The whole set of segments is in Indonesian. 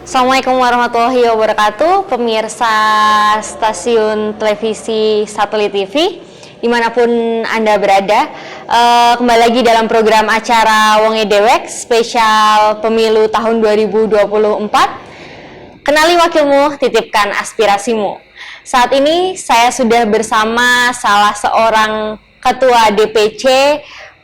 Assalamualaikum warahmatullahi wabarakatuh, pemirsa stasiun televisi Satelit TV dimanapun Anda berada. Kembali lagi dalam program acara Wonge Dewek spesial pemilu tahun 2024. Kenali wakilmu, titipkan aspirasimu. Saat ini saya sudah bersama salah seorang ketua DPC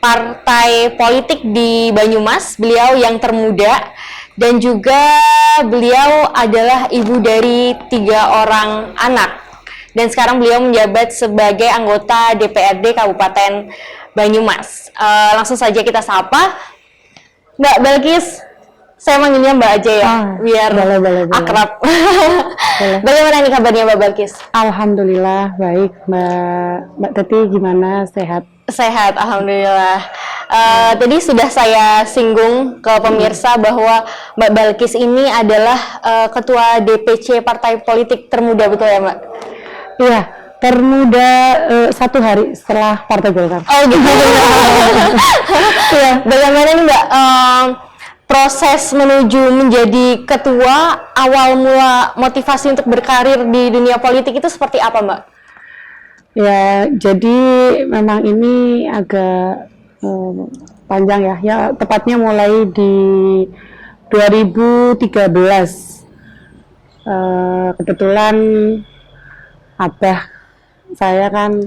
partai politik di Banyumas, beliau yang termuda. Dan juga beliau adalah ibu dari 3 orang anak. Dan sekarang beliau menjabat sebagai anggota DPRD Kabupaten Banyumas. Langsung saja kita sapa. Mbak Balkis, saya manggilnya Mbak aja ya, biar boleh. Akrab. Boleh. Bagaimana nih kabarnya Mbak Balkis? Alhamdulillah, baik Mbak Teti, gimana? Sehat? Sehat, Alhamdulillah. Tadi sudah saya singgung ke pemirsa bahwa Mbak Balkis ini adalah ketua DPC partai politik termuda, betul ya Mbak? Iya, termuda 1 hari setelah Partai Golkar. Oh gitu. Ya, bagaimana nih Mbak proses menuju menjadi ketua, awal mula motivasi untuk berkarir di dunia politik itu seperti apa Mbak? Ya, jadi memang ini agak panjang ya. Ya, tepatnya mulai di 2013. Kebetulan abah saya kan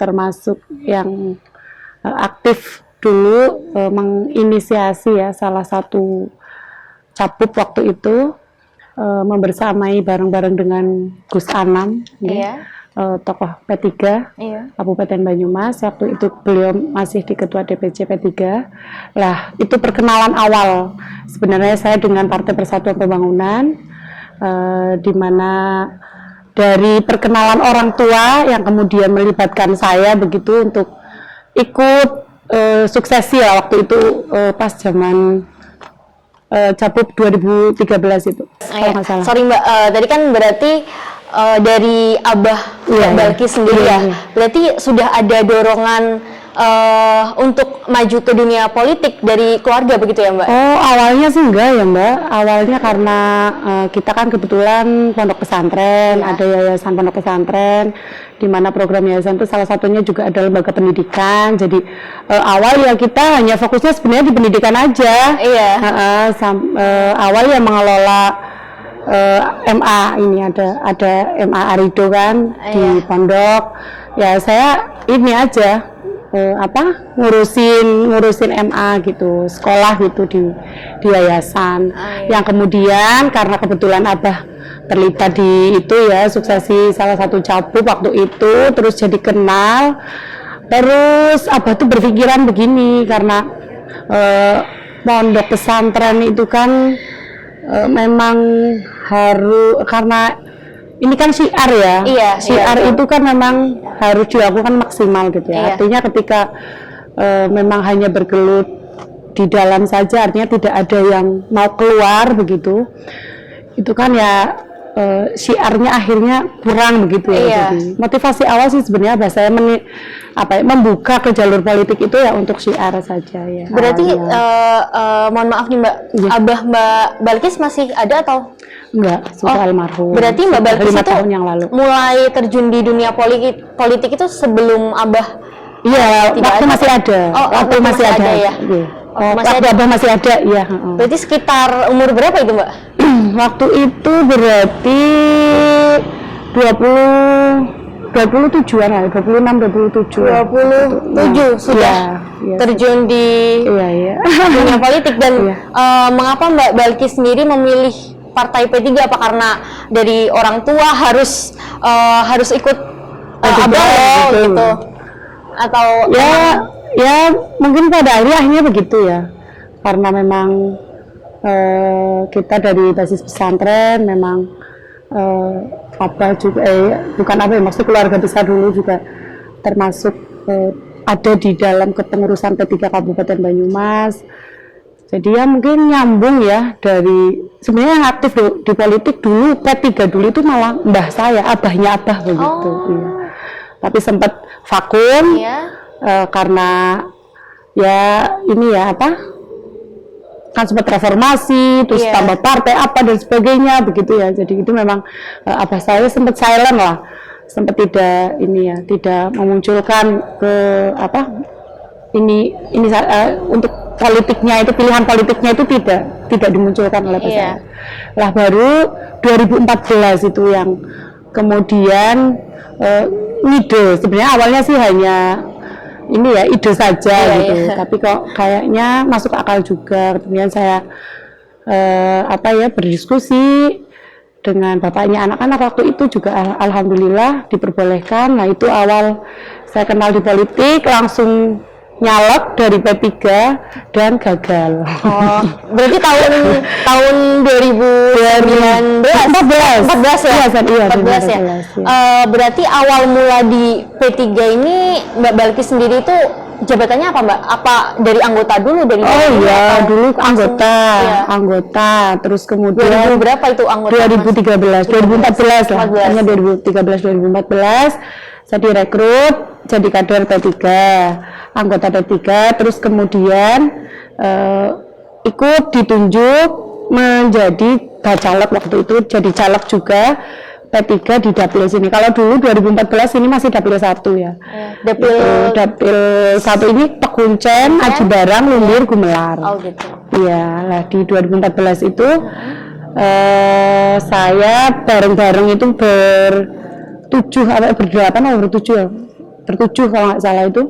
termasuk yang aktif dulu menginisiasi ya salah satu capup waktu itu, membersamai bareng-bareng dengan Gus Anam. Iya. Tokoh P3 Kabupaten Banyumas. Waktu itu beliau masih di ketua DPC P3. Lah, itu perkenalan awal sebenarnya saya dengan Partai Persatuan Pembangunan, di mana dari perkenalan orang tua yang kemudian melibatkan saya begitu untuk ikut suksesi ya waktu itu, pas zaman Capup 2013 itu. Kalau nggak salah. Sorry Mbak, tadi kan berarti dari Abah Balkis sendiri ya, berarti sudah ada dorongan untuk maju ke dunia politik dari keluarga begitu ya Mbak? Oh, awalnya sih enggak ya Mbak, awalnya karena kita kan kebetulan pondok pesantren, ada yayasan pondok pesantren, di mana program yayasan itu salah satunya juga ada lembaga pendidikan. Jadi awal ya kita hanya fokusnya sebenarnya di pendidikan aja. Iya. Awal ya mengelola MA ini ada MA Arido kan di pondok. Ya saya ini aja ngurusin MA gitu, sekolah gitu di yayasan. Yang kemudian karena kebetulan abah terlibat di itu ya, suksesi salah satu capup waktu itu, terus jadi kenal. Terus abah tuh berpikiran begini, karena pondok pesantren itu kan memang harus, karena ini kan syiar ya. Iya, syiar itu kan memang harus dilakukan maksimal gitu ya. Artinya ketika memang hanya bergelut di dalam saja, artinya tidak ada yang mau keluar begitu, itu kan ya syiarnya akhirnya kurang begitu ya. Jadi motivasi awal sih sebenarnya saya membuka ke jalur politik itu ya untuk syiar saja ya. Berarti mohon maaf nih Mbak, Abah Mbak Balkis masih ada atau? Enggak, sudah almarhum. Berarti Mbak Balkis itu tahun yang lalu mulai terjun di dunia politik itu sebelum Abah? Iya, waktu masih ada. Waktu masih ada ya. Waktu Abah masih ada, iya. Berarti sekitar umur berapa itu Mbak? Waktu itu berarti 27-an ya, 26, 27 sudah terjun di dunia politik. Dan mengapa Mbak Balkis sendiri memilih Partai P3? Apa karena dari orang tua harus ikut Abah gitu? Atau ya mungkin pada akhirnya begitu ya, karena memang kita dari basis pesantren, memang Abah juga bukan apa ya, maksud keluarga besar dulu juga termasuk ada di dalam kepengurusan P3 Kabupaten Banyumas. Jadi ya mungkin nyambung ya, dari sebenarnya yang aktif di politik dulu P3 dulu itu malah mbah saya, abahnya abah begitu. Iya. Tapi sempat vakum karena ya ini ya kan sempat reformasi, terus tambah partai apa dan sebagainya begitu ya. Jadi itu memang abah saya sempat silent lah, sempat tidak tidak memunculkan ke untuk politiknya itu, pilihan politiknya itu tidak dimunculkan oleh abah saya. Lah baru 2014 itu yang kemudian ide, sebenarnya awalnya sih hanya ide saja gitu, tapi kok kayaknya masuk akal juga. Kemudian saya berdiskusi dengan bapaknya anak-anak waktu itu juga, alhamdulillah diperbolehkan. Nah itu awal saya kenal di politik, langsung nyalek dari P3 dan gagal. Oh, berarti tahun 2014 ya? 14 ya? Berarti awal mula di P3 ini Mbak Balkis sendiri itu jabatannya apa Mbak? Apa dari anggota dulu? Dulu anggota, terus kemudian 2000 berapa itu anggota? 2014 lah, hanya 2013-2014 saya direkrut jadi kader P3, anggota P3, terus kemudian ikut ditunjuk menjadi bacalek waktu itu, jadi caleg juga P3 di Dapil sini. Kalau dulu 2014 ini masih Dapil 1 ya. Dapil 1 ini Pekuncen, Aji Barang, Lumbir, Gumelar. Oh gitu. Iya, lah di 2014 itu saya bareng-bareng itu bertujuh kalau nggak salah itu,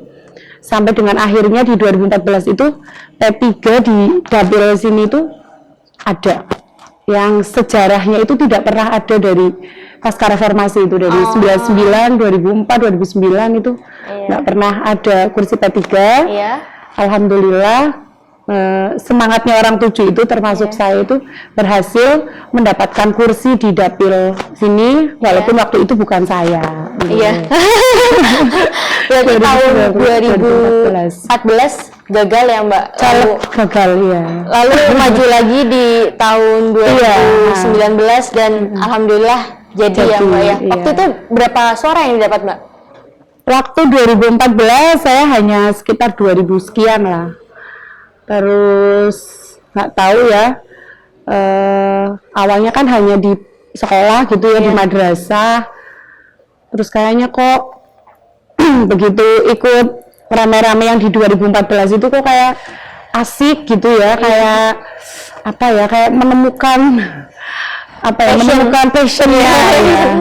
sampai dengan akhirnya di 2014 itu P3 di Dapil sini itu ada yang sejarahnya itu tidak pernah ada dari pasca reformasi itu, dari 99, 2004, 2009 itu nggak pernah ada kursi P3. Alhamdulillah semangatnya orang 7 itu termasuk saya itu berhasil mendapatkan kursi di Dapil sini, walaupun waktu itu bukan saya. Berarti tahun 2014 gagal ya Mbak? Gagal ya. Lalu maju lagi di tahun 2019 dan alhamdulillah jadi ya Mbak ya. Waktu itu berapa suara yang didapat Mbak? Waktu 2014 saya hanya sekitar 2000 sekian lah. Terus nggak tahu ya, awalnya kan hanya di sekolah gitu ya, di madrasah. Terus kayaknya kok begitu ikut rame-rame yang di 2014 itu kok kayak asik gitu ya, kayak kayak menemukan passion ya.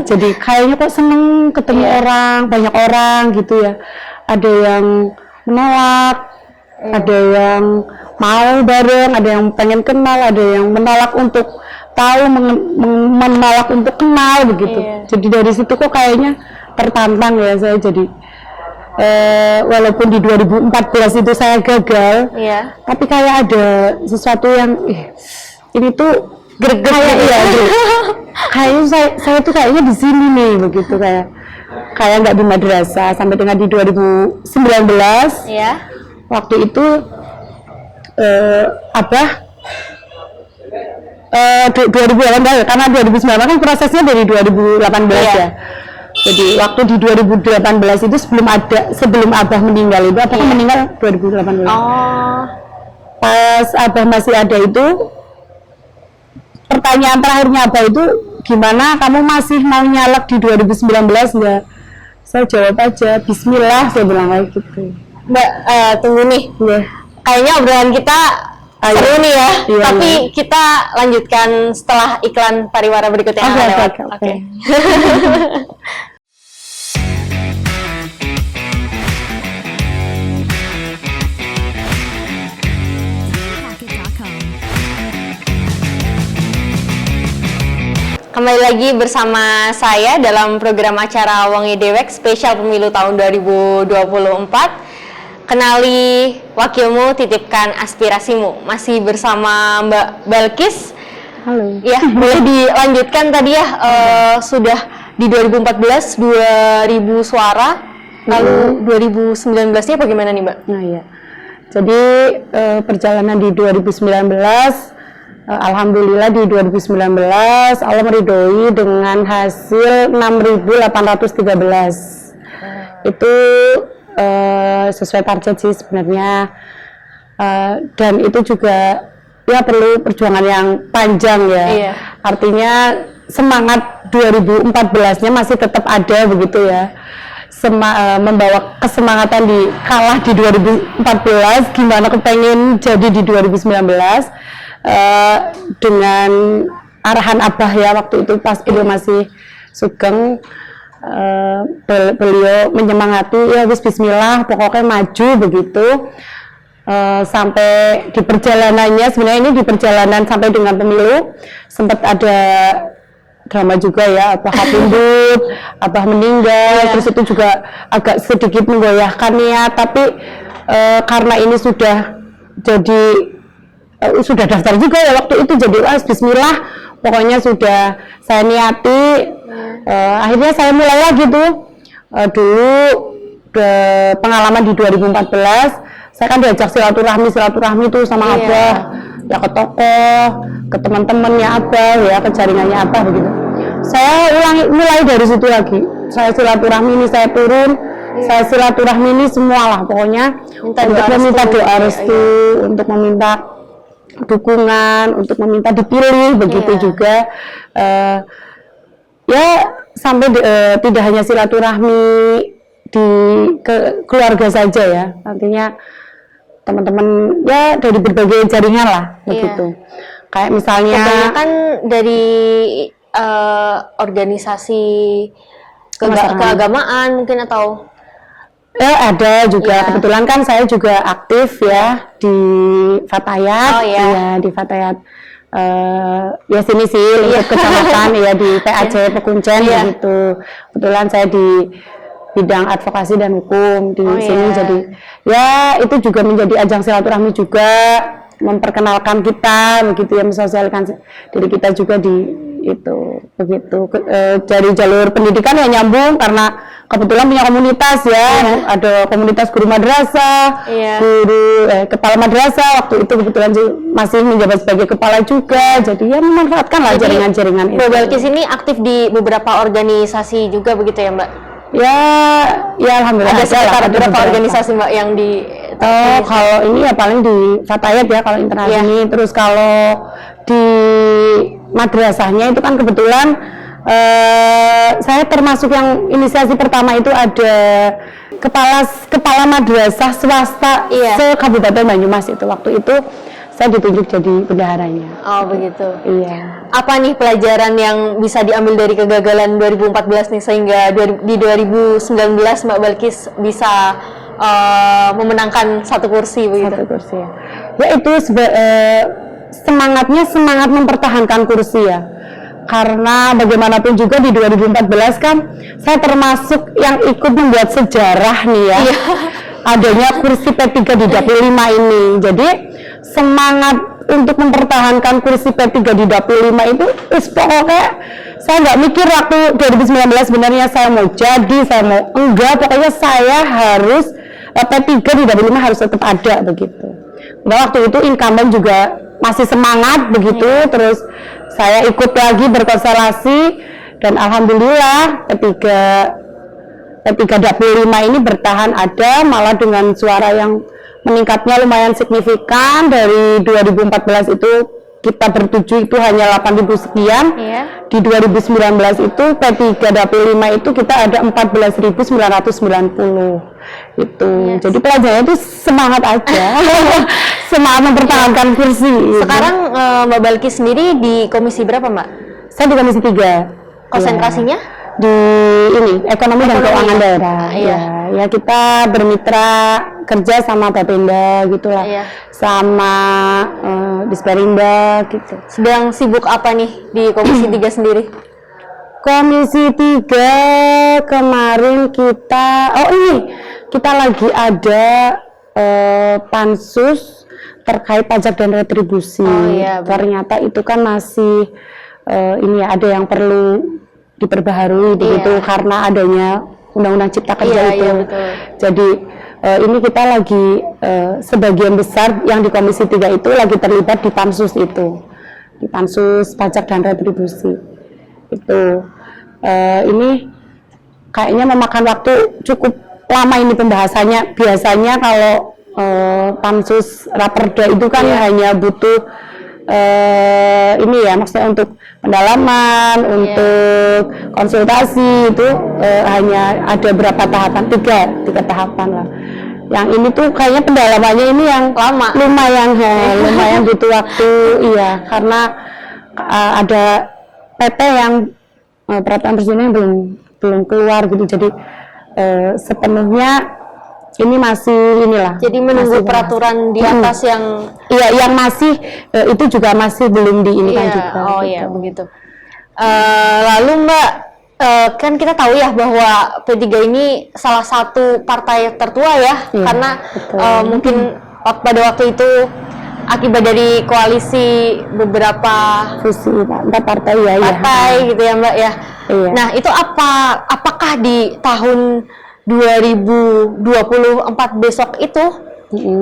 Jadi kayaknya kok seneng ketemu orang, banyak orang gitu ya. Ada yang menolak, ada yang mau bareng, ada yang pengen kenal, ada yang menolak untuk tahu, menolak untuk kenal begitu. Jadi dari situ kok kayaknya tertantang ya saya. Jadi walaupun di 2014 itu saya gagal, tapi kayak ada sesuatu yang ini tuh greget kayaknya saya tuh kayaknya di sini nih begitu, kayak nggak di madrasah. Sampai dengan di 2019 waktu itu abah 2018, karena 2019 kan prosesnya dari 2018 ya. Jadi waktu di 2018 itu sebelum abah meninggal itu, abah kan meninggal 2018. Pas abah masih ada itu, pertanyaan terakhirnya abah itu, gimana kamu masih mau nyalek di 2019 enggak? Saya jawab aja, bismillah, saya bilang kayak gitu. Mbak, tunggu nih, kayaknya obrolan kita seru nih ya, tapi kita lanjutkan setelah iklan pariwara berikutnya. Oke. Kembali lagi bersama saya dalam program acara Wengi Dewek spesial pemilu tahun 2024. Kenali wakilmu, titipkan aspirasimu. Masih bersama Mbak Balkis. Halo. Ya, boleh dilanjutkan tadi ya, sudah di 2014 2000 suara, lalu 2019-nya bagaimana nih Mbak? Nah ya, jadi perjalanan di 2019, alhamdulillah di 2019 Allah meridhoi dengan hasil 6.813. Itu sesuai target sih sebenarnya, dan itu juga ya perlu perjuangan yang panjang ya. Iya. Artinya semangat 2014-nya masih tetap ada begitu ya. Membawa kesemangatan kalah di 2014, gimana kepengen jadi di 2019 dengan arahan Abah ya waktu itu pas beliau masih sugeng. Beliau menyemangati ya wis bismillah pokoknya maju begitu. Sampai di perjalanannya, sebenarnya ini di perjalanan sampai dengan pemilu sempat ada drama juga ya, Abah kabundut, Abah meninggal, terus itu juga agak sedikit menggoyahkan niat, tapi karena ini sudah jadi sudah daftar juga ya waktu itu, jadi bismillah pokoknya sudah saya niati. Akhirnya saya mulai lagi tuh dulu pengalaman di 2014 saya kan diajak silaturahmi tuh sama Abah ya, ke tokoh, ke teman-temannya Abah ya, ke jaringannya Abah begitu. Saya mulai dari situ lagi, saya silaturahmi ini, saya turun, saya silaturahmi ini semua lah pokoknya untuk meminta doa restu, untuk meminta dukungan, untuk meminta dipilih begitu juga. Ya sampai tidak hanya silaturahmi di keluarga saja ya, nantinya teman-teman ya dari berbagai jaringan lah begitu. Kayak misalnya kebanyakan dari organisasi keagamaan mungkin atau ada juga kebetulan kan saya juga aktif ya di Fatayat. Ya di Fatayat ya sini sih lingkup kecamatan ya di PAC Pekuncen begitu. Kebetulan saya di bidang advokasi dan hukum di sini, jadi ya itu juga menjadi ajang silaturahmi juga, memperkenalkan kita begitu ya, mensosialisasikan diri kita juga di itu begitu. Dari jalur pendidikan ya nyambung karena kebetulan punya komunitas ya, ada komunitas guru madrasah, guru kepala madrasah, waktu itu kebetulan masih menjabat sebagai kepala juga, jadi ya memanfaatkan lah jaringan-jaringan itu. Mbak Balkis ini aktif di beberapa organisasi juga begitu ya Mbak? Ya alhamdulillah ada sekitar berapa organisasi Mbak yang di kalau ini ya paling di Fatayat ya kalau internal ini. Terus kalau di madrasahnya itu kan kebetulan saya termasuk yang inisiasi pertama itu ada kepala madrasah swasta se-Kabupaten Banyumas itu. Waktu itu saya ditunjuk jadi bendaharanya. Oh begitu. Iya. Apa nih pelajaran yang bisa diambil dari kegagalan 2014 nih sehingga di 2019 Mbak Balkis bisa memenangkan satu kursi begitu? Satu kursi ya. Ya itu semangat mempertahankan kursi ya. Karena bagaimanapun juga di 2014 kan saya termasuk yang ikut membuat sejarah nih ya. Adanya kursi P3 di Dapil 5 ini. Jadi semangat untuk mempertahankan kursi P3 di Dapil 5 itu pokoknya saya nggak mikir waktu 2019 sebenarnya saya mau jadi, saya mau enggak, pokoknya saya harus P3 di Dapil 5 harus tetap ada begitu. Nah waktu itu incumbent juga masih semangat begitu, terus saya ikut lagi berkonstelasi dan alhamdulillah P3 Dapil 5 ini bertahan ada, malah dengan suara yang meningkatnya lumayan signifikan. Dari 2014 itu kita bertuju itu hanya 8.000 sekian. Di 2019 itu P3 Dapil 5 itu kita ada 14.990 itu. Jadi pelajarannya itu semangat aja. Semangat mempertahankan kursi. Sekarang Mbak Balkis sendiri di komisi berapa Mbak? Saya di komisi 3. Konsentrasinya? Di ini ekonomi dan keuangan daerah. Ya kita bermitra kerja sama Bapenda gitulah, sama Disperinda gitu. Sedang sibuk apa nih di komisi 3 sendiri? Komisi 3 kemarin kita lagi ada pansus terkait pajak dan retribusi. Ternyata itu kan masih ini ya, ada yang perlu diperbaharui begitu karena adanya Undang-Undang Cipta Kerja itu. Jadi ini kita lagi sebagian besar yang di Komisi 3 itu lagi terlibat di pansus itu, di pansus pajak dan retribusi itu. Ini kayaknya memakan waktu cukup lama ini pembahasannya. Biasanya kalau pansus raperda itu kan hanya butuh ini ya, maksudnya untuk pendalaman, untuk konsultasi itu hanya ada berapa tahapan, tiga tahapan lah. Yang ini tuh kayaknya pendalamannya ini yang lama, lumayan butuh waktu, iya, karena ada PP yang peraturan presiden belum keluar gitu, jadi sepenuhnya ini masih inilah. Jadi menunggu peraturan di atas yang yang masih itu juga masih belum diinikan juga. Oh iya, begitu. Lalu Mbak, kan kita tahu ya bahwa P3 ini salah satu partai tertua ya, karena mungkin pada waktu itu akibat dari koalisi beberapa partai gitu ya Mbak ya. Iya. Nah, itu apakah di tahun 2024 besok itu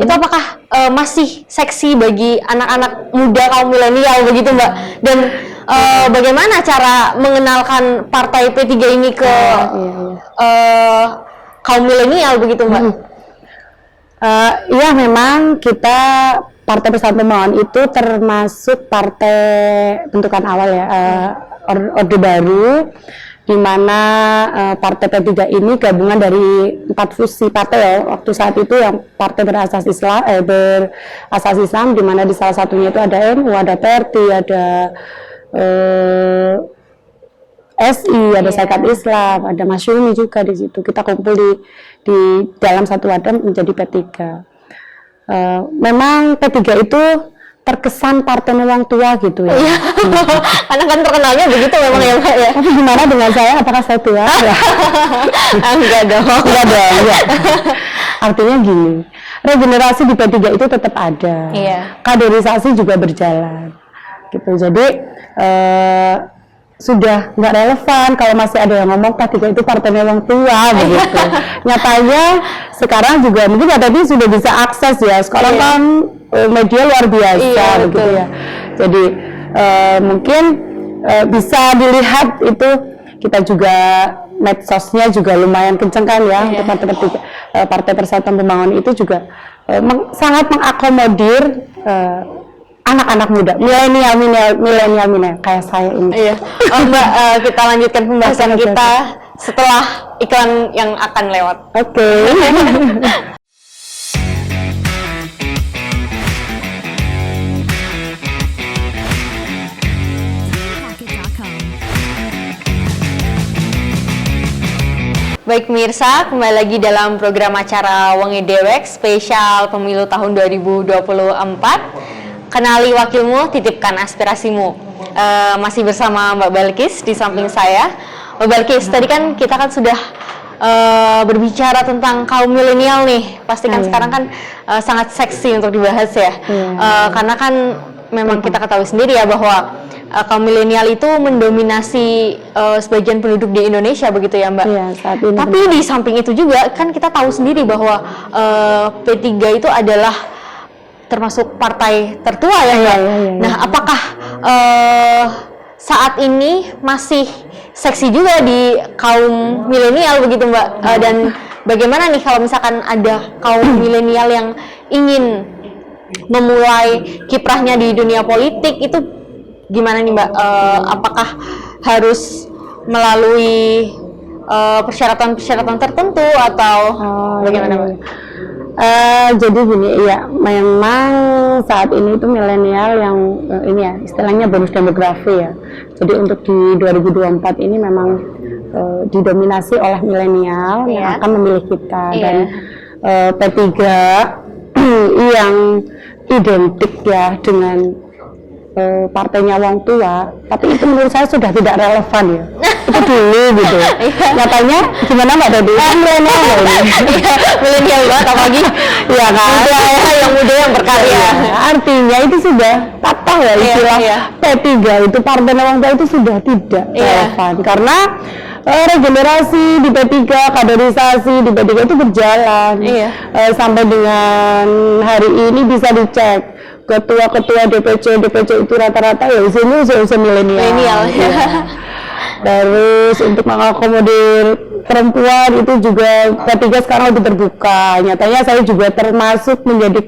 apakah masih seksi bagi anak-anak muda kaum milenial begitu Mbak? Dan bagaimana cara mengenalkan partai P3 ini ke kaum milenial begitu Mbak? Iya, memang kita Partai Persatuan Pembangunan itu termasuk partai bentukan awal ya, Orde Baru, di mana partai P3 ini gabungan dari 4 fusi partai ya. Waktu saat itu yang partai berasas Islam, di mana di salah satunya itu ada NU, ada PRT, ada SI, ada Serikat Islam, ada Masyumi juga di situ. Kita kumpul di dalam satu wadah menjadi P3. Memang P3 itu terkesan partai wong tua gitu ya. Karena kan terkenalnya begitu memang ya Mbak ya. Tapi gimana dengan saya? Apakah saya tua? Enggak dong. Ya. Artinya gini, regenerasi di P3 itu tetap ada. Kaderisasi juga berjalan. Gitu. Jadi sudah nggak relevan kalau masih ada yang ngomong P3 itu partai wong tua begitu. Nyatanya sekarang juga mungkin tadi sudah bisa akses ya. Sekarang kan media luar biasa begitu ya. Jadi mungkin bisa dilihat itu, kita juga medsosnya juga lumayan kenceng kan ya, untuk Partai Persatuan Pembangunan itu juga sangat mengakomodir anak-anak muda, milenial kayak saya ini. Mbak, kita lanjutkan pembahasan kita setelah iklan yang akan lewat. Oke. Baik pemirsa, kembali lagi dalam program acara Wengi Dewek spesial pemilu tahun 2024. Kenali wakilmu, titipkan aspirasimu. Masih bersama Mbak Balkis di samping saya. Mbak Balkis, tadi kan kita kan sudah berbicara tentang kaum milenial nih. Pasti kan sekarang kan sangat seksi untuk dibahas ya. Karena kan memang kita ketahui sendiri ya bahwa kaum milenial itu mendominasi sebagian penduduk di Indonesia begitu ya Mbak. Saat ini. Tapi di samping itu juga kan kita tahu sendiri bahwa P3 itu adalah termasuk partai tertua ya Mbak. Nah, apakah saat ini masih seksi juga di kaum milenial begitu Mbak? Dan bagaimana nih kalau misalkan ada kaum milenial yang ingin memulai kiprahnya di dunia politik, itu gimana nih Mbak? Apakah harus melalui persyaratan-persyaratan tertentu atau bagaimana Mbak? Jadi gini ya, memang saat ini itu milenial yang ini ya, istilahnya bonus demografi ya. Jadi untuk di 2024 ini memang didominasi oleh milenial yang akan memilih kita, dan P3 yang identik ya dengan partainya wong tua, tapi itu menurut saya sudah tidak relevan ya. Itu dulu gitu. Nyatanya gimana Mbak Dodi? Milenial milenial banget, apalagi ya kan, yang muda yang berkarya. Artinya itu sudah patah ya istilah P3 itu partai wong tua itu sudah tidak relevan, karena regenerasi di P3, kaderisasi di P3 itu berjalan sampai dengan hari ini bisa dicek. Ketua-ketua DPC itu rata-rata ya usianya usia milenial. Terus untuk mengakomodir perempuan itu juga P3 sekarang lebih terbuka. Nyatanya saya juga termasuk menjadi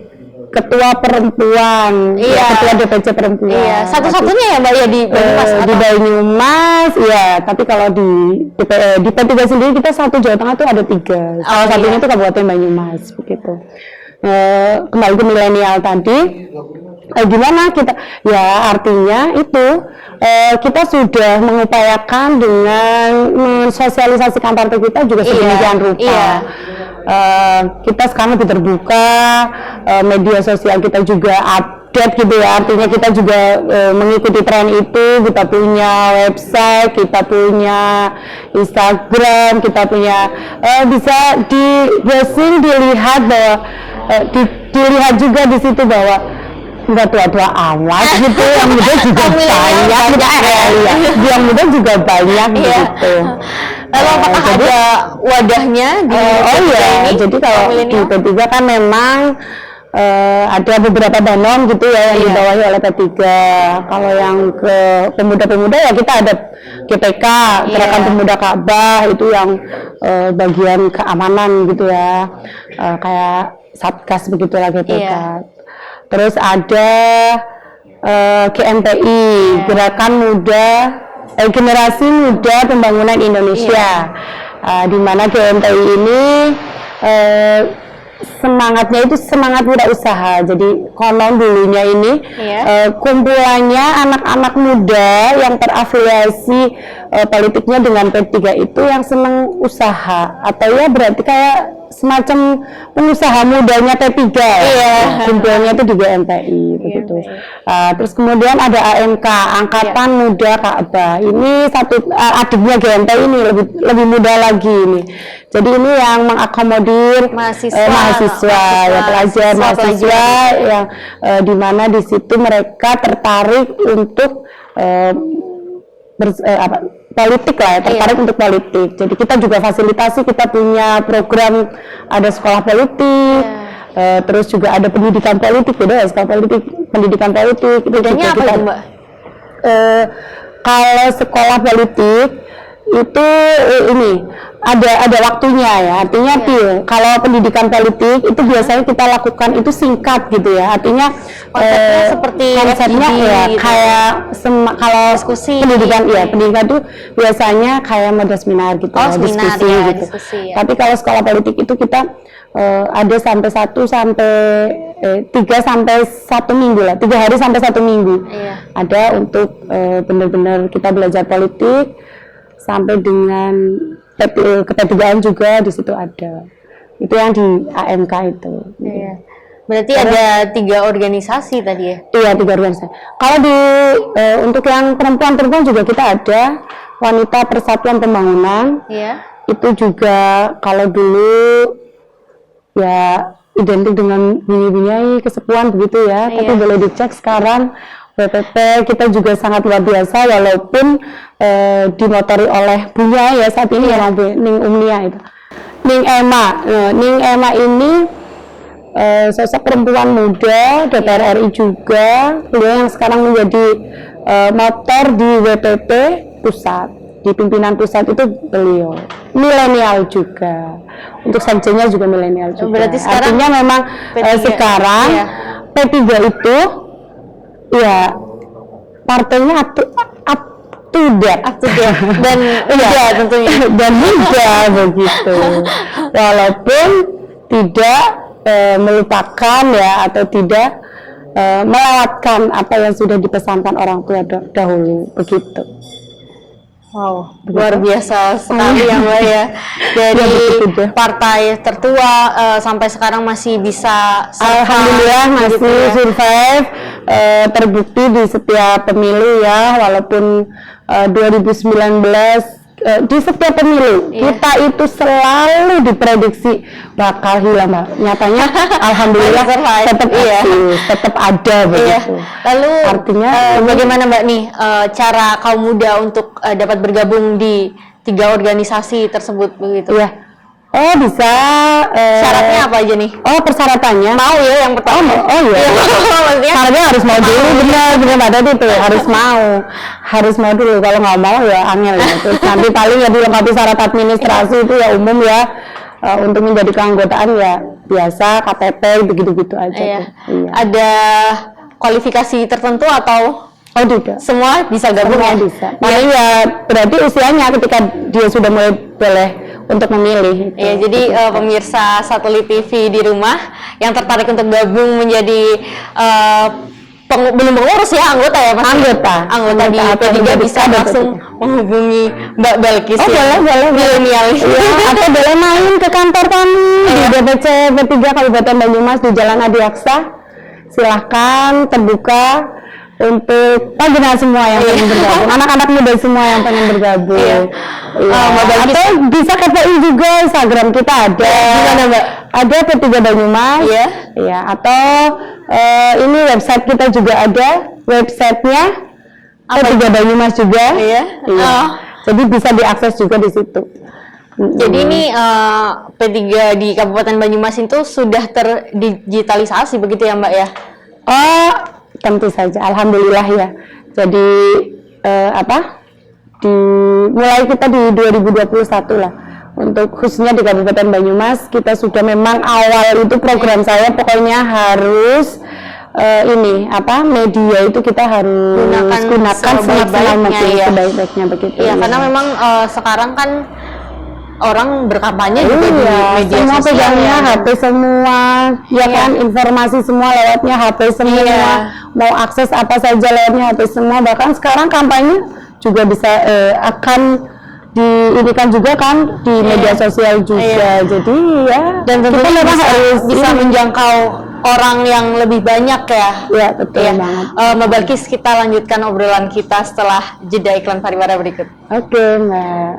ketua perempuan, Iya. ketua DPC perempuan. Iya, satu-satunya ya Mbak ya di Banyumas Di Banyumas, ya. Tapi kalau di P3 sendiri kita satu Jawa Tengah tuh ada 3. Salah satunya itu Kabupaten Banyumas, begitu. Kembali ke milenial tadi, gimana kita? Ya artinya itu kita sudah mengupayakan dengan mensosialisasikan partai kita juga sedemikian rupa. Iya. Kita sekarang lebih terbuka, media sosial kita juga update gitu ya, artinya kita juga mengikuti tren itu. Kita punya website, kita punya Instagram, kita punya bisa di browsing, dilihat bahwa dilihat juga di situ bahwa nggak tua-tua amat gitu, yang muda juga banyak, yang muda juga banyak gitu. Lalu apakah ada wadahnya di ini? Jadi kalau di P3 kan memang ada beberapa banom gitu ya yang dibawahi oleh P3. Kalau yang ke pemuda-pemuda ya kita ada GPK, Gerakan Pemuda Ka'bah, itu yang bagian keamanan gitu ya, kayak Satgas begitulah GPK. Terus ada GMPI, Gerakan Muda Generasi Muda Pembangunan Indonesia, di mana GMPI ini semangatnya itu semangat wirausaha. Jadi konon dulunya ini kumpulannya anak-anak muda yang terafiliasi politiknya dengan P3 itu yang senang usaha, atau ya berarti kayak semacam pengusaha mudanya P3. Kumpulannya itu di GMPI begitu. Terus kemudian ada AMK, Angkatan Muda Ka'bah. Ini satu adiknya GMPI ini lebih muda lagi ini. Jadi ini yang mengakomodir mahasiswa ya, pelajar mahasiswa yang di mana di situ mereka tertarik untuk politik lah ya, tertarik untuk politik. Jadi kita juga fasilitasi, kita punya program, ada sekolah politik, terus juga ada pendidikan politik, beda ya, sekolah politik, pendidikan politik. Bedanya apa itu Mbak? Kalau sekolah politik itu ini ada waktunya ya, artinya kalau pendidikan politik itu biasanya kita lakukan itu singkat gitu ya, artinya konsepnya seperti konsepnya ya gitu. Kayak kalau diskusi pendidikan pendidikan itu biasanya kayak model seminar gitu, diskusi gitu. Tapi kalau sekolah politik itu kita ada sampai 3 sampai 1 minggu lah, 3 hari sampai 1 minggu ada untuk benar-benar kita belajar politik sampai dengan kepedulian juga di situ ada. Itu yang di AMK itu. Berarti ada 3 organisasi tadi ya? Iya, 3 organisasi. Kalau untuk yang perempuan juga kita ada Wanita Persatuan Pembangunan. Itu juga kalau dulu ya identik dengan bunyi-bunyi kesepuan begitu ya. Tapi boleh dicek sekarang WPP kita juga sangat luar biasa, walaupun dimotori oleh Bunya ya saat ini yang Ning Umnia itu. Ning Ema ini sosok perempuan muda DPR RI juga, beliau yang sekarang menjadi motor di WPP pusat, di pimpinan pusat itu beliau. Milenial juga, untuk sekjennya juga milenial juga. Berarti sekarang artinya memang sekarang P3 itu ya partainya up to date dan muda tentunya, dan muda begitu, walaupun tidak melupakan ya atau tidak melewatkan apa yang sudah dipesankan orang tua dahulu begitu. Wow, luar biasa sekali ya Mbak ya. Dari partai tertua sampai sekarang masih bisa alhamdulillah masih survive, terbukti di setiap pemilu ya, walaupun 2019 di setiap pemilu kita itu selalu diprediksi bakal hilang, nyatanya alhamdulillah tetap tetap ada begitu. Lalu artinya bagaimana Mbak nih cara kaum muda untuk dapat bergabung di 3 organisasi tersebut begitu? Bisa. Syaratnya apa aja nih? Persyaratannya mau ya yang pertama. Syaratnya harus mau dulu, bener tadi tuh harus mau dulu. Kalau nggak mau ya angel ya. Terus nanti paling ya dilengkapi syarat administrasi itu ya umum ya. untuk menjadi keanggotaan ya biasa KTP begitu-gitu aja Iya. tuh. Iya. Ada kualifikasi tertentu atau Oh tidak. semua bisa gabung Semua ya? bisa. Paling ya berarti usianya ketika dia sudah mulai boleh untuk memilih. Iya, jadi pemirsa Satelit TV di rumah yang tertarik untuk gabung menjadi belum pengurus ya, anggota ya Mas? Anggota di atau P3 bisa ada langsung menghubungi Mbak Balkis. Oh ya? boleh. Milenial. Iya, atau boleh main ke kantor kami di DPC P3 Kabupaten Banyumas di Jalan Adiaksa. Silahkan, terbuka untuk generasi semua yang pengen bergabung, anak-anak muda semua yang pengen bergabung. Iya. Atau bisa kepoin juga Instagram kita ada. Gimana Mbak? Ada P3 Banyumas. Iya. Iya. Atau ini website kita juga ada, websitenya P3 Banyumas juga. Iya. Jadi bisa diakses juga di situ. Jadi ini P3 di Kabupaten Banyumas itu sudah terdigitalisasi begitu ya Mbak ya? Oh, tentu saja, alhamdulillah ya. Jadi mulai kita di 2021 lah. Untuk khususnya di Kabupaten Banyumas kita sudah memang awal itu program saya pokoknya harus media itu kita harus gunakan sebaik-baiknya begitu. Iya, karena memang sekarang kan orang berkampanye juga di media semua sosial pegangnya ya. HP semua, ya kan, informasi semua lewatnya HP semua, mau akses apa saja lewatnya HP semua, bahkan sekarang kampanye juga bisa akan diinikan juga kan di media sosial juga, jadi ya dan tentunya kita memang harus bisa menjangkau orang yang lebih banyak ya. Ya betul banget. Mbak Balkis, kita lanjutkan obrolan kita setelah jeda iklan pariwara berikut. Oke, Mbak.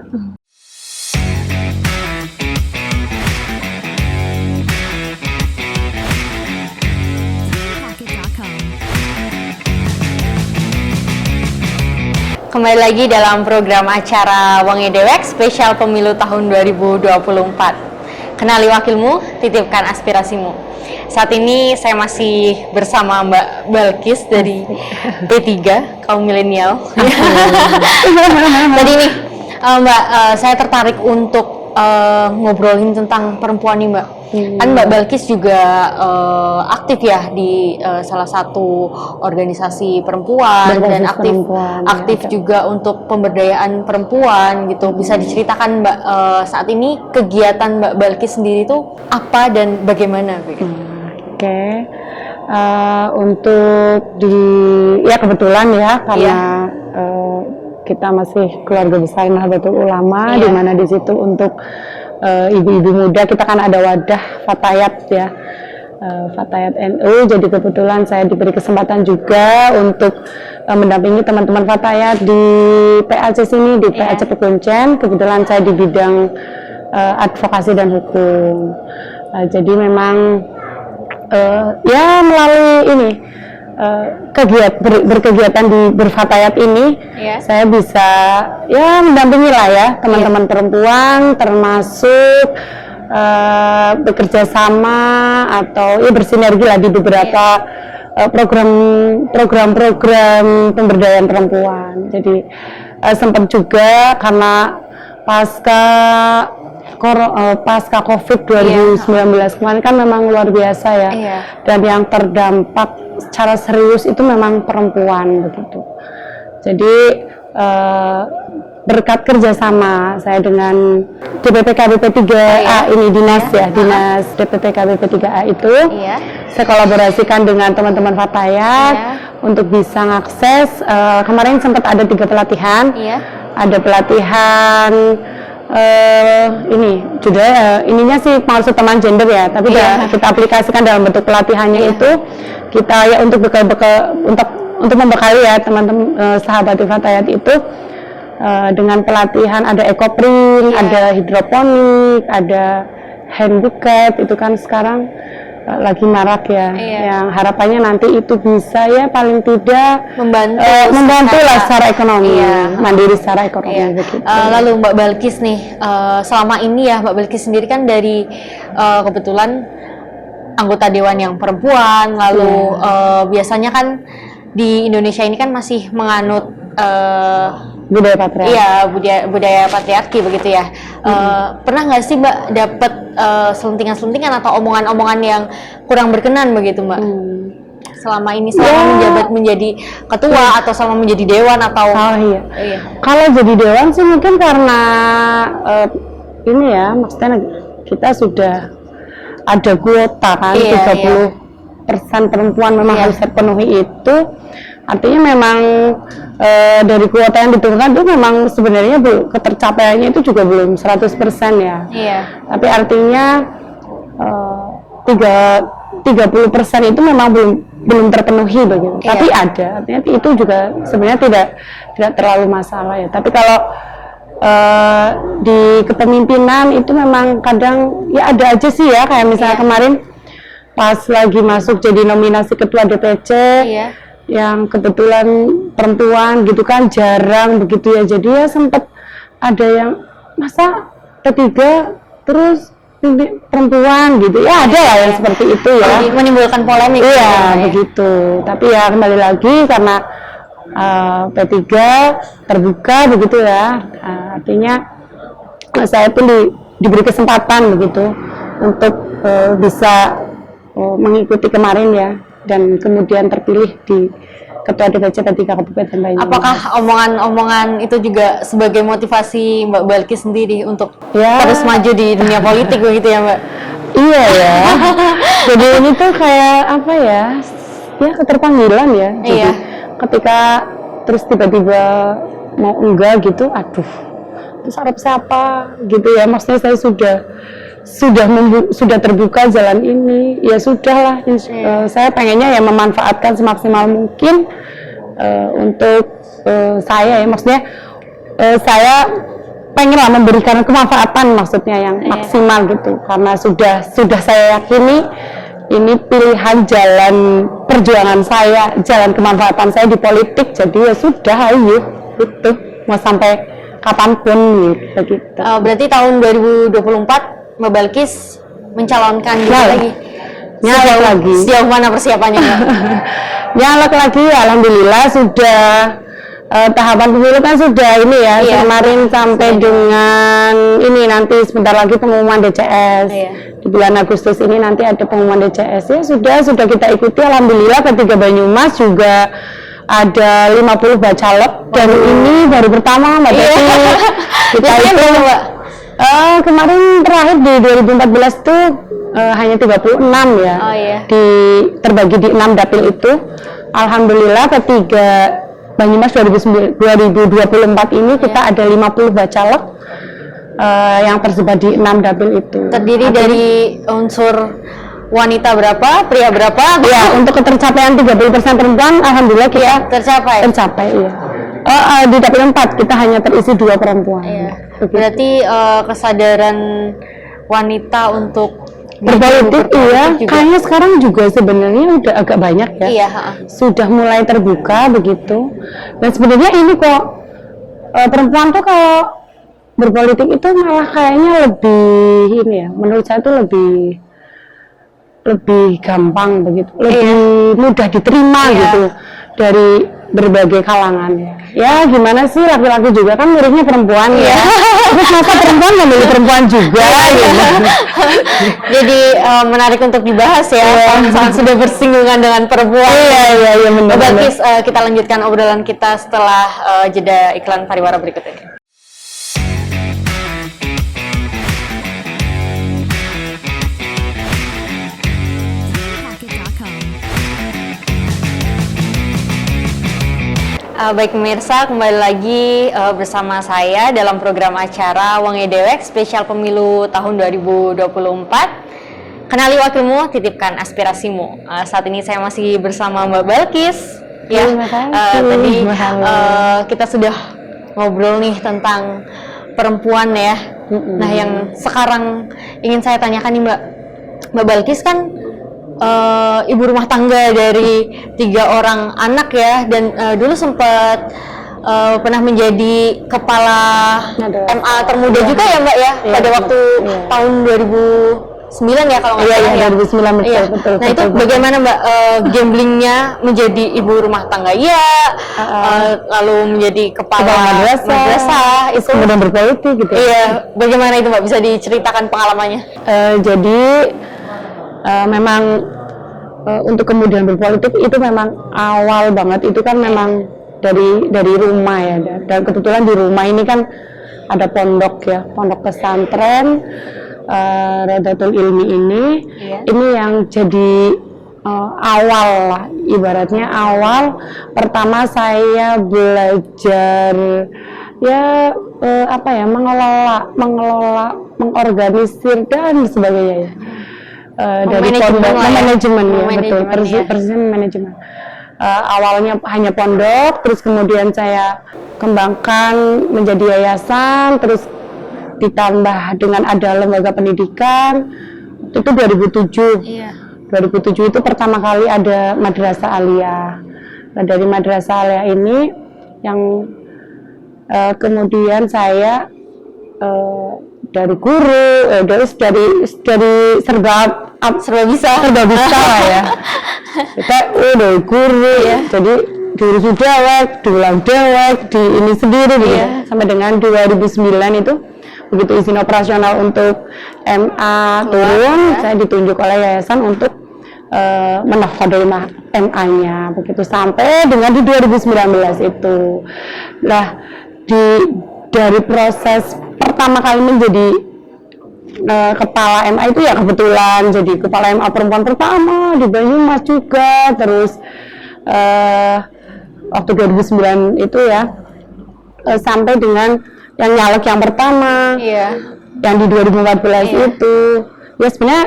Kembali lagi dalam program acara Wangi Dewek spesial pemilu tahun 2024. Kenali wakilmu, titipkan aspirasimu. Saat ini saya masih bersama Mbak Balkis dari P3, kaum milenial. Tadi nih Mbak, saya tertarik untuk ngobrolin tentang perempuan nih Mbak. Kan Mbak Balkis juga aktif ya di salah satu organisasi perempuan dan aktif juga untuk pemberdayaan perempuan gitu. Bisa diceritakan Mbak saat ini kegiatan Mbak Balkis sendiri itu apa dan bagaimana? Oke. Untuk ya kebetulan ya karena kita masih keluarga besar Nahdlatul Ulama, di mana di situ untuk ibu-ibu muda kita kan ada wadah Fatayat ya, Fatayat NU. Jadi kebetulan saya diberi kesempatan juga untuk mendampingi teman-teman Fatayat di PAC sini, di PAC Pekuncen. Kebetulan saya di bidang advokasi dan hukum. Jadi memang ya melalui ini berkegiatan di Berfatayat ini, saya bisa ya mendampingi lah ya teman-teman perempuan, termasuk bekerja sama atau ya bersinergi lah di beberapa program pemberdayaan perempuan. Jadi sempat juga karena pasca COVID 2019 kemarin kan memang luar biasa ya, dan yang terdampak secara serius itu memang perempuan begitu. Jadi berkat kerjasama saya dengan DPP KBP 3A ini dinas DPP KBP 3A itu, saya kolaborasikan dengan teman-teman Fatayat untuk bisa ngakses. Kemarin sempat ada 3 pelatihan, ada pelatihan ininya sih maksud teman gender ya, tapi kita aplikasikan dalam bentuk pelatihannya itu kita ya untuk untuk membekali ya teman-teman sahabat Fatayat itu dengan pelatihan ada ekoprint, ada hidroponik, ada hand buket, itu kan sekarang lagi marak ya, yang harapannya nanti itu bisa ya paling tidak membantu lah secara ekonomi, mandiri secara ekonomi begitu. Lalu Mbak Balkis nih, selama ini ya Mbak Balkis sendiri kan dari kebetulan anggota dewan yang perempuan, lalu biasanya kan di Indonesia ini kan masih menganut budaya patriarki. Iya, budaya patriarki begitu ya. Pernah nggak sih Mbak dapat selentingan-selentingan atau omongan-omongan yang kurang berkenan begitu Mbak? Selama ini menjabat menjadi ketua atau selama menjadi dewan atau iya. Kalau jadi dewan sih mungkin karena ini ya, maksudnya kita sudah ada kuota kan, 30% perempuan memang harus terpenuhi itu. Artinya memang dari kuota yang diturunkan itu memang sebenarnya ketercapaiannya itu juga belum 100% ya. Tapi artinya 30% itu memang belum terpenuhi begitu. Tapi ada, artinya itu juga sebenarnya tidak terlalu masalah ya. Tapi kalau di kepemimpinan itu memang kadang ya ada aja sih ya, kayak misalnya kemarin pas lagi masuk jadi nominasi ketua DPC yang kebetulan perempuan gitu kan, jarang begitu ya, jadi ya sempat ada yang masa P3 terus perempuan gitu ya, ada lah yang seperti itu ya, menimbulkan polemik begitu. Tapi ya kembali lagi karena P3 terbuka begitu ya, artinya saya pun diberi kesempatan begitu untuk bisa mengikuti kemarin ya, dan kemudian terpilih di Ketua DPC P3 Kabupaten Banyumas. Apakah omongan-omongan itu juga sebagai motivasi Mbak Balkis sendiri untuk terus maju di dunia politik begitu ya Mbak? Iya ya. Jadi ini tuh kayak apa ya? Ya keterpanggilan ya. Jadi ketika terus tiba-tiba mau enggak gitu, aduh, terus harap siapa gitu ya? Maksudnya saya sudah terbuka jalan ini, ya sudahlah. Saya pengennya ya memanfaatkan semaksimal mungkin untuk saya ya, maksudnya saya pengenlah memberikan kemanfaatan maksudnya yang maksimal gitu, karena sudah saya yakini ini pilihan jalan perjuangan saya, jalan kemanfaatan saya di politik, jadi ya sudah, ayo itu mau sampai kapanpun gitu. Berarti tahun 2024 Mbak Balkis mencalonkan lagi. Nyalek lagi. Sejauh mana persiapannya Mbak? Nyalek lagi, alhamdulillah sudah tahapan pemilu kan sudah ini ya, kemarin sampai dengan ini nanti sebentar lagi pengumuman DCS. Di bulan Agustus ini nanti ada pengumuman DCS ya, sudah kita ikuti, alhamdulillah. P3 Banyumas juga ada 50 bacalek dan ini baru pertama Mbak Desi. Kita itu kemarin terakhir di 2014 tuh hanya 36 ya. Terbagi di 6 dapil itu. Alhamdulillah P3 Banyumas 2024 ini kita ada 50 bacalek yang tersebar di 6 dapil itu. Terdiri dari unsur wanita berapa, pria berapa? Ya, untuk ketercapaian 30% perempuan, alhamdulillah kita tercapai ya. Di dapil 4 kita hanya terisi 2 perempuan. Berarti kesadaran wanita untuk berpolitik kayaknya sekarang juga sebenarnya udah agak banyak ya. Sudah mulai terbuka begitu. Dan sebenarnya ini kok perempuan tuh kalau berpolitik itu malah kayaknya lebih ini ya, menurut saya tuh lebih gampang begitu, lebih mudah diterima gitu dari berbagai kalangan ya. Gimana sih, laki-laki juga kan muridnya perempuan ya. Terus masa perempuan memilih perempuan juga gitu. Jadi menarik untuk dibahas ya, kalau misalnya sudah bersinggungan dengan perempuan. Iya benar. Balkis, kita lanjutkan obrolan kita setelah jeda iklan pariwara berikut ini. Baik pemirsa, kembali lagi bersama saya dalam program acara Wonge Dewek spesial pemilu tahun 2024. Kenali wakilmu, titipkan aspirasimu. Saat ini saya masih bersama Mbak Balkis. Tadi kita sudah ngobrol nih tentang perempuan ya. Nah, yang sekarang ingin saya tanyakan nih Mbak Balkis kan ibu rumah tangga dari 3 orang anak ya, dan dulu sempat pernah menjadi kepala MA termuda juga ya Mbak ya, pada waktu tahun 2009 ya kalau nggak salah ya. 2009 betul, Iya. betul. Nah itu betul. bagaimana Mbak gamblingnya menjadi ibu rumah tangga ya, lalu menjadi kepala madrasah terus itu kemudian berpolitik gitu. iya, bagaimana itu Mbak, bisa diceritakan pengalamannya? Jadi memang untuk kemudian berpolitik itu memang awal banget itu kan memang dari rumah ya, dan kebetulan di rumah ini kan ada pondok ya, pondok pesantren Rodatul Ilmi ini. Iya. Ini yang jadi awal lah, ibaratnya awal pertama saya belajar ya mengelola, mengorganisir dan sebagainya ya. Dari pondok manajemen ya, betul, persisnya manajemen. Awalnya hanya pondok, terus kemudian saya kembangkan menjadi yayasan, terus ditambah dengan ada lembaga pendidikan. Itu 2007. Iya. 2007 itu pertama kali ada madrasah aliyah. Nah, dari madrasah aliyah ini yang kemudian saya dari guru, dari serba bisa lah ya. Kita dari guru ya, jadi diurus dewek, diulang dewek, di ini sendiri gitu. Sampai dengan 2009 itu begitu izin operasional untuk MA turun, saya ditunjuk oleh yayasan untuk menafkadul MA-nya, begitu sampai dengan di 2019 itu. Nah, dari proses pertama kali menjadi kepala MA itu ya kebetulan jadi kepala MA perempuan pertama di Banyumas juga. Terus waktu 2009 itu ya sampai dengan yang nyalek yang pertama, yang di 2014 itu ya sebenarnya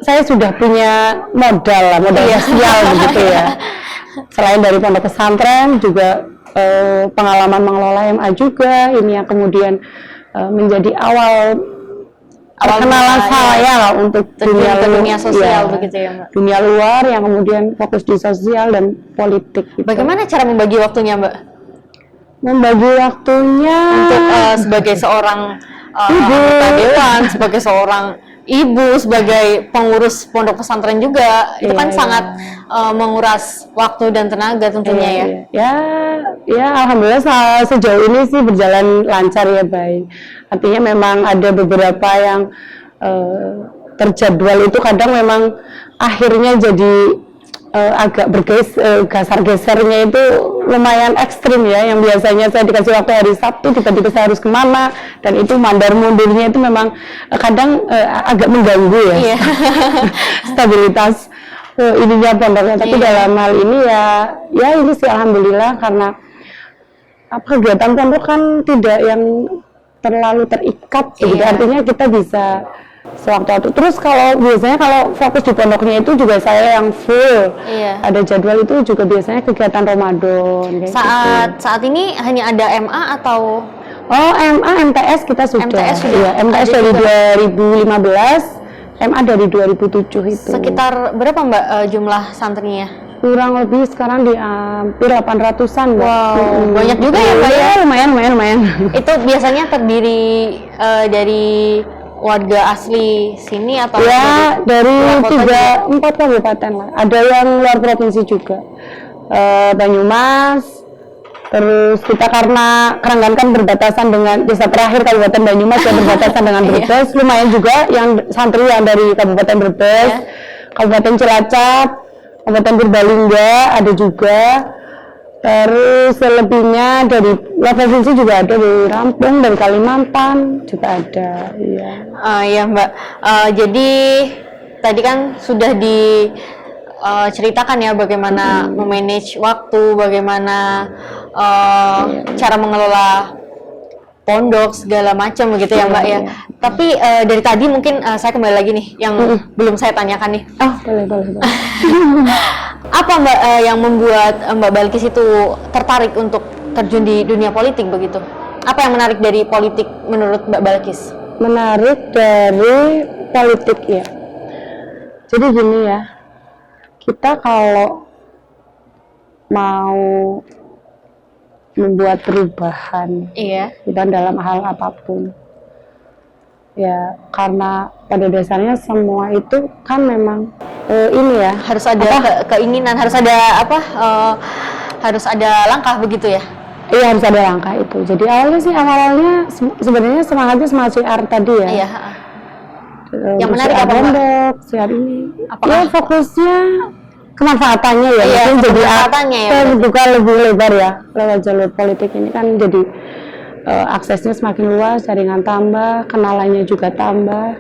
saya sudah punya modal sosial begitu ya. Selain dari pondok pesantren juga pengalaman mengelola MA juga, ini yang kemudian menjadi awal kenalan saya lah untuk dunia sosial begitu ya Mbak. Dunia luar yang kemudian fokus di sosial dan politik gitu. Bagaimana cara membagi waktunya Mbak? Membagi waktunya untuk sebagai seorang anggota dewan, sebagai seorang ibu, sebagai pengurus pondok pesantren juga, itu kan sangat menguras waktu dan tenaga tentunya ya alhamdulillah sejauh ini sih berjalan lancar ya, baik. Artinya memang ada beberapa yang terjadwal itu kadang memang akhirnya jadi agak gesernya itu lumayan ekstrim ya, yang biasanya saya dikasih waktu hari Sabtu tiba-tiba saya harus kemana, dan itu mandar mundurnya itu memang kadang agak mengganggu ya. Stabilitas ininya pondoknya. Tapi dalam hal ini ya ini sih alhamdulillah, karena kegiatan pondok kan tidak yang terlalu terikat gitu. Artinya kita bisa sewaktu-waktu. Terus biasanya kalau fokus di pondoknya itu juga saya yang full. Ada jadwal itu juga biasanya kegiatan Ramadan. Saat ini hanya ada MA atau? MTS kita sudah. MTS dari 2015, MA dari 2007 itu. Sekitar berapa Mbak jumlah santrinya? Kurang lebih sekarang di hampir 800-an. Wow, banyak juga ya Mbak ya? Lumayan. Itu biasanya terdiri dari warga asli sini atau dari 3-4 kabupaten lah. Ada yang luar provinsi juga, Banyumas. Terus kita karena Keranggan kan berbatasan dengan desa terakhir Kabupaten Banyumas yang berbatasan dengan Brebes, lumayan juga yang santri yang dari Kabupaten Brebes, Kabupaten Cilacap, Kabupaten Purbalingga ada juga. Terus selebihnya dari luar provinsi juga ada, dari Lampung, dari Kalimantan juga ada. Iya Mbak. Jadi tadi kan sudah diceritakan ya bagaimana memanage waktu, bagaimana cara mengelola pondok segala macam begitu ya Mbak ya. Tapi dari tadi mungkin saya kembali lagi nih yang belum saya tanyakan nih. Boleh. Apa Mbak yang membuat Mbak Balkis itu tertarik untuk terjun di dunia politik begitu? Apa yang menarik dari politik menurut Mbak Balkis? Menarik dari politik ya. Jadi gini ya, kita kalau mau membuat perubahan dalam hal apapun, Ya karena pada dasarnya semua itu kan memang ini ya Harus ada keinginan, harus ada harus ada langkah begitu ya. iya harus ada langkah itu. Jadi awalnya sebenarnya semangatnya semangat siar tadi ya. Iya. Yang menarik apa, Mbak? Pondok, siar ini. Apakah- Ya fokusnya kemanfaatannya ya. Iya, Mungkin jadi kemanfaatannya ya, terbuka lebih lebar ya lewat jalur politik ini kan jadi aksesnya semakin luas, jaringan tambah, kenalannya juga tambah.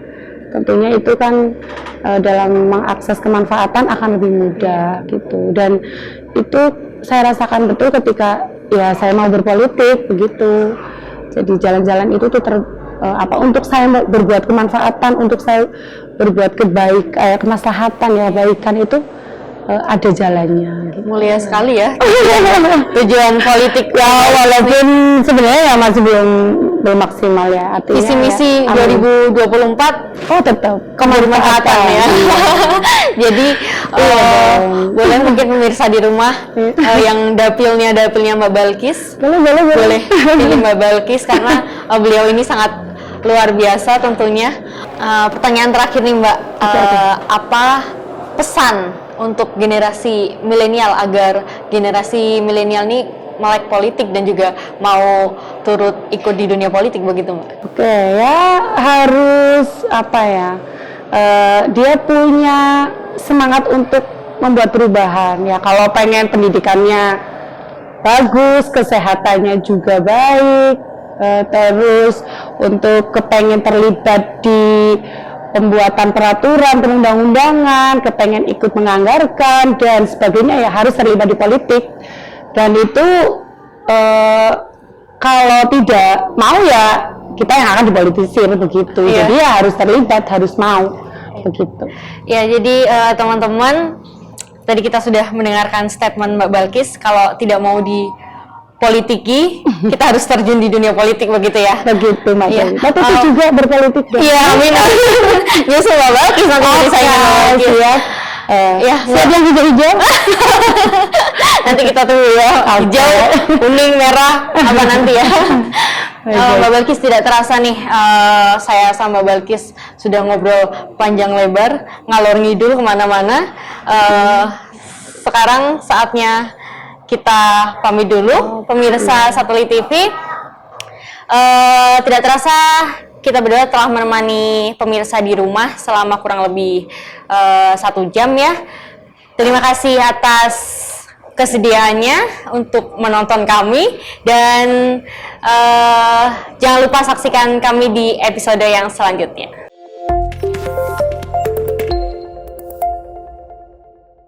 Tentunya itu kan dalam mengakses kemanfaatan akan lebih mudah gitu. Dan itu saya rasakan betul ketika ya saya mau berpolitik begitu. Jadi jalan-jalan itu tuh untuk saya berbuat kemanfaatan, untuk saya berbuat kemaslahatan ya kebaikan itu ada jalannya. Gitu. Mulia sekali ya tujuan politik Ya walaupun sebenarnya ya masih belum maksimal ya artinya. visi misi ya, 2024 oh tetap kemanfaatan ya. Jadi boleh mungkin pemirsa di rumah yang dapilnya Mbak Balkis boleh pilih Mbak Balkis karena beliau ini sangat luar biasa tentunya. Pertanyaan terakhir nih Mbak, apa pesan untuk generasi milenial agar generasi milenial ini melek politik dan juga mau turut ikut di dunia politik begitu Mbak? Oke ya harus dia punya semangat untuk membuat perubahan ya. Kalau pengen pendidikannya bagus, kesehatannya juga baik, terus untuk kepengen terlibat di pembuatan peraturan, perundang-undangan, kepengen ikut menganggarkan dan sebagainya ya harus terlibat di politik. Dan itu kalau tidak mau ya kita yang akan dipolitisir begitu. Iya. Jadi ya harus terlibat, harus mau begitu. Ya, jadi teman-teman, tadi kita sudah mendengarkan statement Mbak Balkis, kalau tidak mau dipolitiki, kita harus terjun di dunia politik begitu ya. Begitu Mbak. Iya. Mbak Tuti juga berpolitik dong. Iya, amin. Nyusul Mbak Balkis nanti jadi saingan Mbak Balkis. Siap. Ya, Siap yang hijau-hijau. nanti kita tunggu ya, hijau, kuning, merah, apa nanti ya. Mbak Balkis, tidak terasa nih saya sama Mbak Balkis sudah ngobrol panjang lebar, ngalor ngidul kemana-mana. Sekarang saatnya kita pamit dulu, pemirsa Satelit TV. Tidak terasa kita berdua telah menemani pemirsa di rumah selama kurang lebih 1 jam ya. Terima kasih atas kesediaannya untuk menonton kami dan jangan lupa saksikan kami di episode yang selanjutnya.